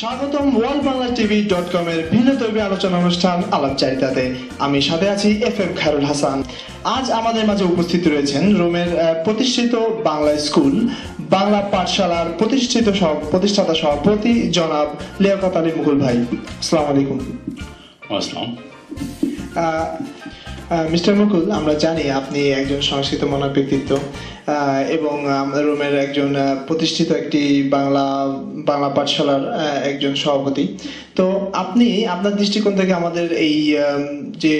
স্বাগতম worldbanglatv.com এর ভিন্নধর্মী আলোচনা অনুষ্ঠান আলাপচারিতাতে। আমি সাথে আছি FM খায়রুল হাসান। আজ আমাদের মাঝে উপস্থিত রয়েছেন রোমের প্রতিষ্ঠিত বাংলা স্কুল বাংলা পাঠশালার প্রতিষ্ঠাতা সভাপতি জনাব লিয়াকত আলী মুকুল ভাই। আসসালামু আলাইকুম। আসসালাম। মিস্টার মুকুল, আমরা জানি আপনি একজন সংস্কৃত মনা ব্যক্তিত্ব এবং রোমের একজন প্রতিষ্ঠিত একটি বাংলা পাঠশালার একজন সভাপতি। তো আপনি আপনার দৃষ্টিকোণ থেকে আমাদের এই যে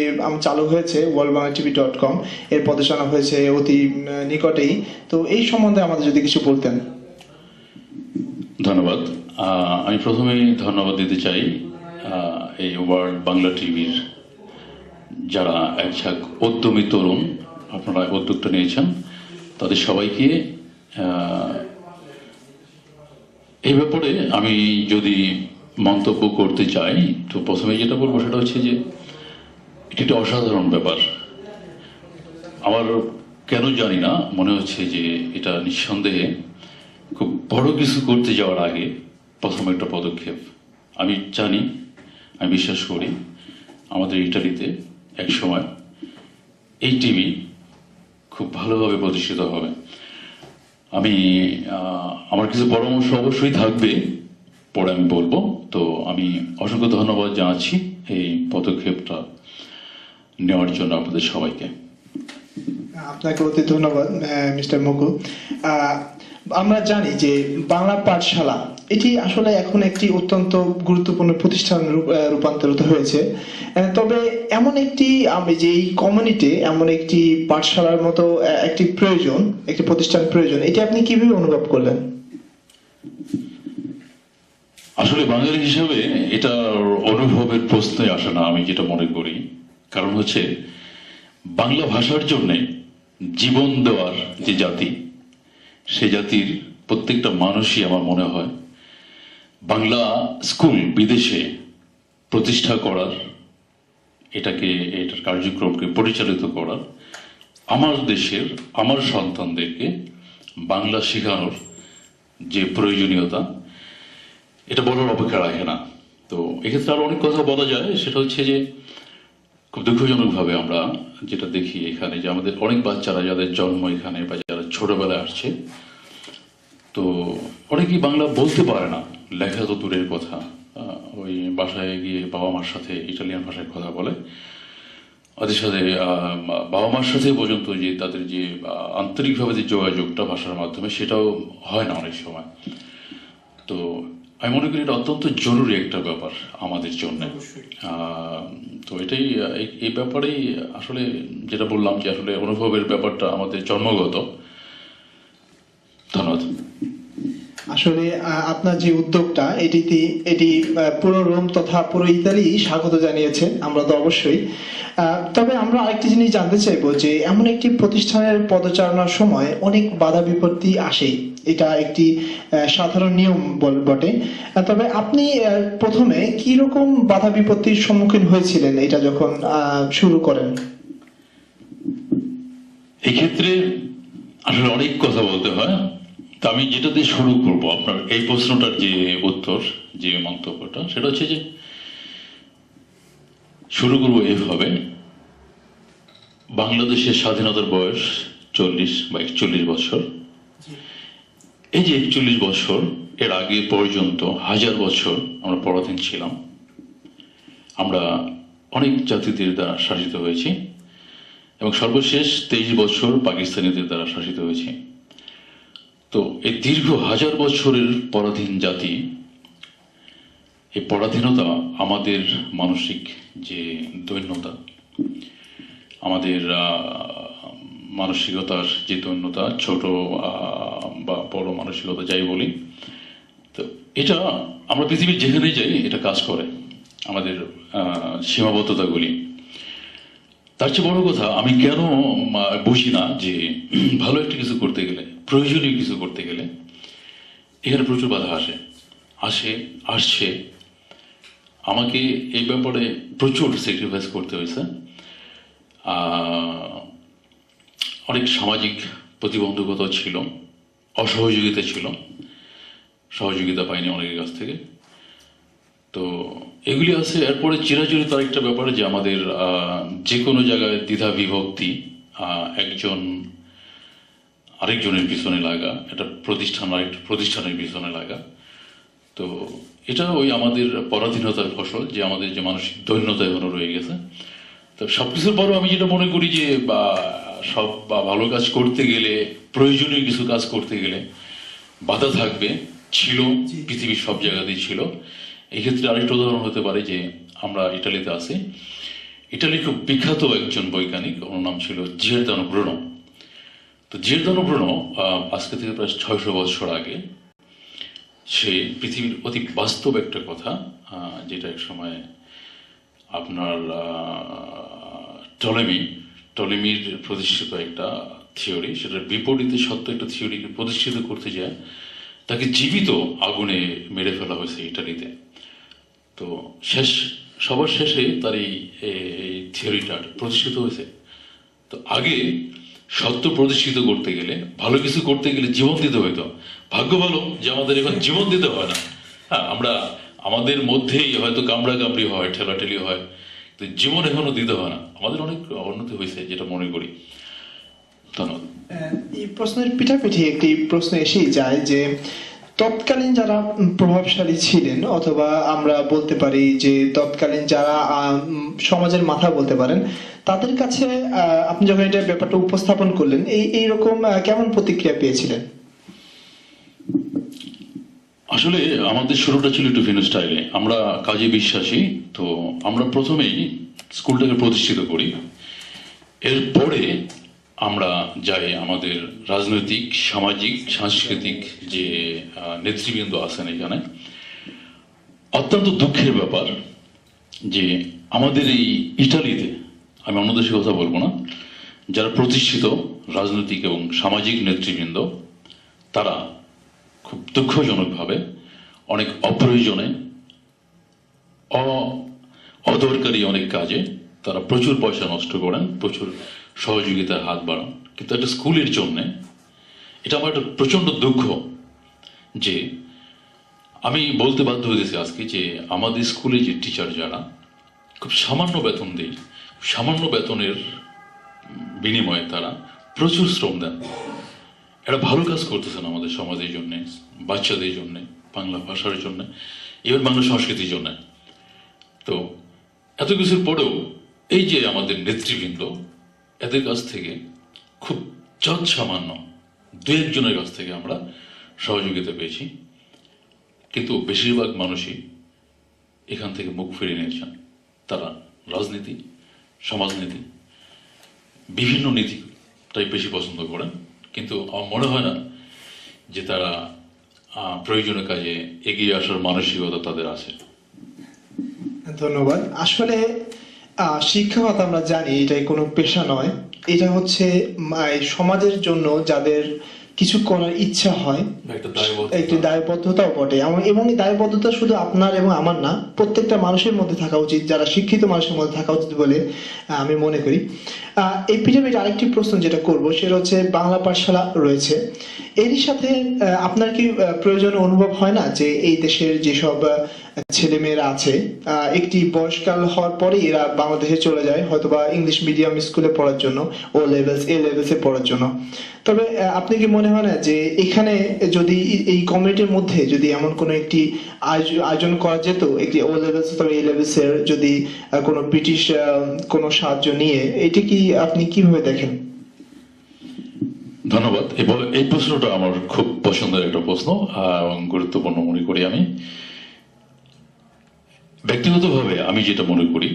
চালু হয়েছে worldbanglatv.com এর প্রতিষ্ঠান হয়েছে অতি নিকটেই, তো এই সম্বন্ধে আমাদের যদি কিছু বলতেন। ধন্যবাদ। আমি প্রথমেই ধন্যবাদ দিতে চাই এই ওয়ার্ল্ড বাংলা টিভির যারা একঝাঁক উদ্যমী তরুণ, আপনারা উদ্যোগটা নিয়েছেন, তাদের সবাইকে। এই ব্যাপারে আমি যদি মন্তব্য করতে চাই, তো প্রথমে যেটা বলবো সেটা হচ্ছে যে এটি একটা অসাধারণ ব্যাপার। আমার কেন জানি না মনে হচ্ছে যে এটা নিঃসন্দেহে খুব বড় কিছু করতে যাওয়ার আগে প্রথম একটা পদক্ষেপ। আমি জানি, আমি বিশ্বাস করি আমাদের ইটালিতে এক সময় এই টিভি খুব ভালোভাবে প্রতিষ্ঠিত হবে। আমার কিছু পরামর্শ অবশ্যই থাকবে, পরে আমি বলবো। তো আমি অসংখ্য ধন্যবাদ জানাচ্ছি এই পদক্ষেপটা নেওয়ার জন্য আপনাদের সবাইকে। আপনাকে অতি ধন্যবাদ মিস্টার মুকুল। আমরা জানি যে বাংলা পাঠশালা এটি আসলে এখন একটি অত্যন্ত গুরুত্বপূর্ণ প্রতিষ্ঠান রূপান্তরিত হয়েছে। তবে এমন একটি যে এই কমিউনিটি এমন একটি পাঠশালার মতো একটি প্রতিষ্ঠান প্রয়োজন, এটি আপনি কিভাবে অনুভব করলেন? আসলে বাঙালি হিসাবে এটা অনুভবের প্রশ্নই আসে না, আমি যেটা মনে করি। কারণ হচ্ছে বাংলা ভাষার জন্য জীবন দেওয়ার যে জাতি, সে জাতির প্রত্যেকটা মানুষই আমার মনে হয় বাংলা স্কুল বিদেশে প্রতিষ্ঠা করার, এটার কার্যক্রমকে পরিচালিত করার, আমার দেশের আমার সন্তানদেরকে বাংলা শেখানোর যে প্রয়োজনীয়তা, এটা বলার অপেক্ষা রাখে না। তো এক্ষেত্রে আরো অনেক কথা বলা যায়। সেটা হচ্ছে যে খুব দুঃখজনকভাবে আমরা যেটা দেখি এখানে, যে আমাদের অনেক বাচ্চারা যাদের জন্ম এখানে বা যারা ছোটবেলায় আসছে, তো অনেকেই বাংলা বলতে পারে না, লেখা তো দূরের কথা। ওই বাসায় গিয়ে বাবা মার সাথে ইটালিয়ান ভাষায় কথা বলে, ওদের সাথে বাবা মার সাথে পর্যন্ত যে তাদের যে আন্তরিকভাবে যে যোগাযোগটা ভাষার মাধ্যমে, সেটাও হয় না অনেক সময়। তো আমি মনে করি এটা অত্যন্ত জরুরি একটা ব্যাপার আমাদের জন্য। তো এটাই এই ব্যাপারেই আসলে যেটা বললাম যে আসলে অনুভবের ব্যাপারটা আমাদের জন্মগত। ধন্যবাদ। আসলে আপনার যে উদ্যোগটা এটি পুরো রোম তথা পুরো ইতালি স্বাগত জানিয়েছে, আমরা তো অবশ্যই। তবে আমরা আরেকটি জিনিস জানতে চাইবো যে এমন একটি প্রতিষ্ঠানের পদচারণার সময় অনেক বাধা বিপত্তি আসে, এটা একটি সাধারণ নিয়ম বটে। তবে আপনি প্রথমে কি রকম বাধা বিপত্তির সম্মুখীন হয়েছিলেন এটা যখন শুরু করেন? এক্ষেত্রে আসলে অনেক কথা বলতে হয়। তা আমি যেটা দিয়ে শুরু করব, আপনার এই প্রশ্নটার যে উত্তর, যে মন্তব্যটা, সেটা হচ্ছে যে শুরু করবো এভাবে। বাংলাদেশের স্বাধীনতার বয়স 40 বা 41 বছর। এই যে 41 বছর, এর আগে পর্যন্ত 1000 বছর আমরা পরাধীন ছিলাম। আমরা অনেক জাতিদের দ্বারা শাসিত হয়েছি এবং সর্বশেষ 23 বছর পাকিস্তানিদের দ্বারা শাসিত হয়েছি। তো এই দীর্ঘ 1000 বছরের পরাধীন জাতি, এই পরাধীনতা আমাদের মানসিক যে দৈন্যতা, আমাদের মানসিকতার যে দৈন্যতা, ছোট বা বড় মানসিকতা যাই বলি, তো এটা আমরা পৃথিবীর যেখানেই যাই এটা কাজ করে আমাদের সীমাবদ্ধতাগুলি। তার তার চেয়ে বড় কথা, আমি কেন বুঝি না যে ভালো একটা কিছু করতে গেলে, প্রয়োজনীয় কিছু করতে গেলে এখানে প্রচুর বাধা আসছে। আমাকে এই ব্যাপারে প্রচুর স্যাক্রিফাইস করতে হয়েছে। অনেক সামাজিক প্রতিবন্ধকতা ছিল, অসহযোগিতা ছিল, সহযোগিতা পাইনি অনেকের কাছ থেকে। তো এগুলি আছে। এরপরে চিরাচরিত আরেকটা ব্যাপারে যে আমাদের যে কোনো জায়গায় দ্বিধা বিভক্তি, একজন আরেকজনের পিছনে লাগা, এটা আরেকটা প্রতিষ্ঠানের পিছনে লাগা। তো এটা ওই আমাদের পরাধীনতার ফসল, যে আমাদের যে মানসিক দৈন্যতা এখনো রয়ে গেছে। তো সবকিছুর পরও আমি যেটা মনে করি যে ভালো কাজ করতে গেলে, প্রয়োজনীয় কিছু কাজ করতে গেলে বাধা থাকবে, ছিল, পৃথিবীর সব জায়গাতেই ছিল। এক্ষেত্রে আরেকটা উদাহরণ হতে পারে যে আমরা ইটালিতে আছি। ইটালির খুব বিখ্যাত একজন বৈজ্ঞানিক, ওর নাম ছিল জিওর্দানো ব্রুনো। তো জিওর্দানো ব্রুনো আজকে থেকে প্রায় 600 বছর আগে সে পৃথিবীর অতি বাস্তব একটা কথা, যেটা এক সময় আপনার টলেমির প্রতিষ্ঠিত একটা থিওরি, সেটার বিপরীতে সত্য একটা থিওরিকে প্রতিষ্ঠিত করতে যায় তাকে জীবিত আগুনে মেরে ফেলা হয়েছে ইটালিতে। তো সবার শেষে তার এই থিওরিটা প্রতিষ্ঠিত হয়েছে। তো আগে সত্য প্রতিষ্ঠিত করতে গেলে, ভালো কিছু করতে গেলে জীবন দিতে হইতো। ভাগ্য ভালো যে আমাদের এখন জীবন দিতে হয় না। হ্যাঁ, আমরা আমাদের মধ্যেই হয়তো কামড়াকামড়ি হয়, ঠেলাঠেলি হয়, কিন্তু জীবন এখনো দিতে হয় না। আমাদের অনেক উন্নতি হয়েছে, যেটা মনে করি। ধন্যবাদ। এই প্রশ্নের পিঠাপিঠি একটি প্রশ্ন এসেই যায় যে তৎকালীন যারা প্রভাবশালী ছিলেন, অথবা আমরা বলতে পারি যে তৎকালীন যারা সমাজের মাথা বলতে পারেন, তাদের কাছে আপনি যখন এটা ব্যাপারটা উপস্থাপন করলেন, এইরকম কেমন প্রতিক্রিয়া পেয়েছিলেন? আসলে আমাদের শুরুটা ছিল একটু ভিন্ন স্টাইলে। আমরা কাজে বিশ্বাসী। তো আমরা প্রথমেই স্কুলটাকে প্রতিষ্ঠিত করি, এরপরে আমরা যাই আমাদের রাজনৈতিক, সামাজিক, সাংস্কৃতিক যে নেতৃবৃন্দ আছেন এখানে। অত্যন্ত দুঃখের ব্যাপার যে আমাদের এই ইটালিতে, আমি অন্য দেশের কথা বলবো না, যারা প্রতিষ্ঠিত রাজনৈতিক এবং সামাজিক নেতৃবৃন্দ, তারা খুব দুঃখজনকভাবে অনেক অপ্রয়োজনে, অদরকারি অনেক কাজে তারা প্রচুর পয়সা নষ্ট করেন, প্রচুর সহযোগিতার হাত বাড়ান। কিন্তু একটা স্কুলের জন্য এটা আমার একটা প্রচন্ড দুঃখ যে আমি বলতে বাধ্য হয়েছি আজকে যে আমাদের স্কুলে যে টিচার যারা খুব সামান্য বেতন দেয়, সামান্য বেতনের বিনিময়ে তারা প্রচুর শ্রম দেন। একটা ভালো কাজ করতেছেন আমাদের সমাজের জন্য, বাচ্চাদের জন্য, বাংলা ভাষার জন্য, এবার বাংলা সংস্কৃতির জন্য। তো এত কিছুর পরেও এই যে আমাদের নেতৃবৃন্দ, এদের কাছ থেকে খুব সামান্য দু একজনের কাছ থেকে আমরা সহযোগিতা পেয়েছি। কিন্তু বেশিরভাগ মানুষই এখান থেকে মুখ ফিরিয়ে নিয়েছেন। তারা রাজনীতি, সমাজনীতি, বিভিন্ন নীতিটাই বেশি পছন্দ করেন। কিন্তু আমার মনে হয় না যে তারা প্রয়োজনীয় কাজে এগিয়ে আসার মানসিকতা তাদের আছে। ধন্যবাদ। আসলে শিক্ষকতা আমরা জানি এটাই কোনো পেশা নয়, এটা হচ্ছে সমাজের জন্য যাদের কিছু করার ইচ্ছা হয়, একটি দায়বদ্ধতাও বটে। এবং এই দায়বদ্ধতা শুধু আপনার এবং আমার না, প্রত্যেকটা মানুষের মধ্যে থাকা উচিত, যারা শিক্ষিত মানুষের মধ্যে থাকা উচিত বলে আমি মনে করি। এই পিঠাপিঠি আরেকটি প্রশ্ন যেটা করব সেটা হচ্ছে, বাংলা পাঠশালা রয়েছে, এরই সাথে আপনার কি প্রয়োজন অনুভব হয় না যে এই দেশের যেসব ছেলে মেয়েরা আছে, একটি বয়সকাল হওয়ার পরে এরা বাংলাদেশে চলে যায় হয়তোবা ইংলিশ মিডিয়াম স্কুলে পড়ার জন্য, এ লেভেলসে পড়ার জন্য। তবে আপনি কি মনে হয় না যে এখানে যদি এই কমিউনিটির মধ্যে যদি এমন কোনো একটি আয়োজন করা যেত, একটি ও লেভেলস অথবা এ লেভেলসের, যদি কোনো ব্রিটিশ কোনো সাহায্য নিয়ে, এটি কি আপনি কিভাবে দেখেন? ধন্যবাদ। এই প্রশ্নটা আমার খুব পছন্দের একটা প্রশ্ন এবং গুরুত্বপূর্ণ মনে করি আমি। ব্যক্তিগতভাবে আমি যেটা মনে করি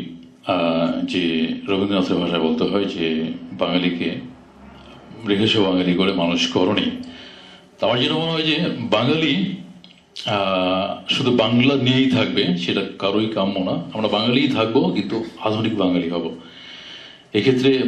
যে রবীন্দ্রনাথের ভাষায় বলতে হয় যে বাঙালিকে রেখেছ বাঙালি করে মানুষ করনি। তো আমার যেটা মনে হয় যে বাঙালি শুধু বাংলা নিয়েই থাকবে সেটা কারোই কাম্য না। আমরা বাঙালিই থাকবো, কিন্তু আধুনিক বাঙালি হব। এক্ষেত্রে